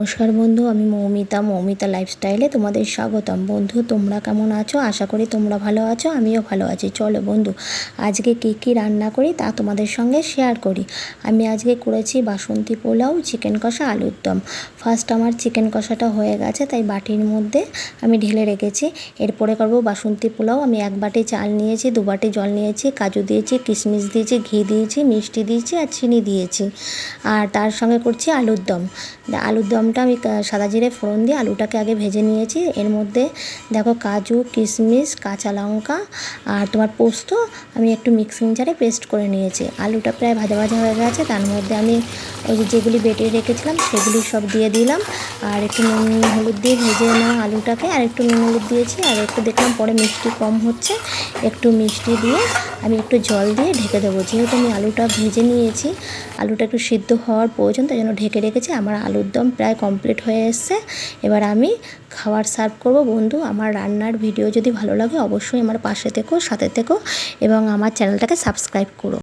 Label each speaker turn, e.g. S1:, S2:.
S1: নমস্কার বন্ধু, আমি মৌমিতা লাইফস্টাইলে তোমাদের স্বাগতম। বন্ধু, তোমরা কেমন আছো? আশা করি তোমরা ভালো আছো, আমিও ভালো আছি। চলো বন্ধু, আজকে কী রান্না করি তা তোমাদের সঙ্গে শেয়ার করি। আমি আজকে করেছি বাসন্তী পোলাও, চিকেন কষা, আলুর দম। ফার্স্ট আমার চিকেন কষাটা হয়ে গেছে, তাই বাটির মধ্যে আমি ঢেলে রেখেছি। এরপরে করব বাসন্তী পোলাও। আমি 1 বাটি চাল নিয়েছি, 2 বাটি জল নিয়েছি, কাজু দিয়েছি, কিশমিশ দিয়েছি, ঘি দিয়েছি, মিষ্টি দিয়েছি আর চিনি দিয়েছি। আর তার সঙ্গে করছি আলুর দম। আলুর দমটা আমি সাদা জিরে ফোড়ন দিয়ে আলুটাকে আগে ভেজে নিয়েছি। এর মধ্যে দেখো কাজু, কিশমিশ, কাঁচা লঙ্কা আর তোমার পোস্ত আমি একটু মিক্সিং জারে পেস্ট করে নিয়েছি। আলুটা প্রায় ভাজা ভাজা হয়ে গেছে, তার মধ্যে আমি ওই যেগুলি বেটে রেখেছিলাম সেগুলি সব দিয়ে দিলাম। আর একটু নুন হলুদ দিয়ে ভেজে নেওয়া আলুটাকে আর একটু নুন হলুদ দিয়েছি। আর একটু দেখলাম পরে মিষ্টি কম হচ্ছে, একটু মিষ্টি দিয়ে আমি একটু জল দিয়ে ঢেকে দেবো। যেহেতু আমি আলুটা ভেজে নিয়েছি, আলুটা একটু সিদ্ধ হওয়ার প্রয়োজন, তাই জন্য ঢেকে রেখেছি। আমার আলুর দম প্রায় কমপ্লিট হয়ে এসছে। এবার আমি খাবার সার্ভ করব। বন্ধু, আমার রান্নার ভিডিও যদি ভালো লাগে অবশ্যই আমার পাশে থেকো, সাথে থেকো এবং আমার চ্যানেলটাকে সাবস্ক্রাইব করো।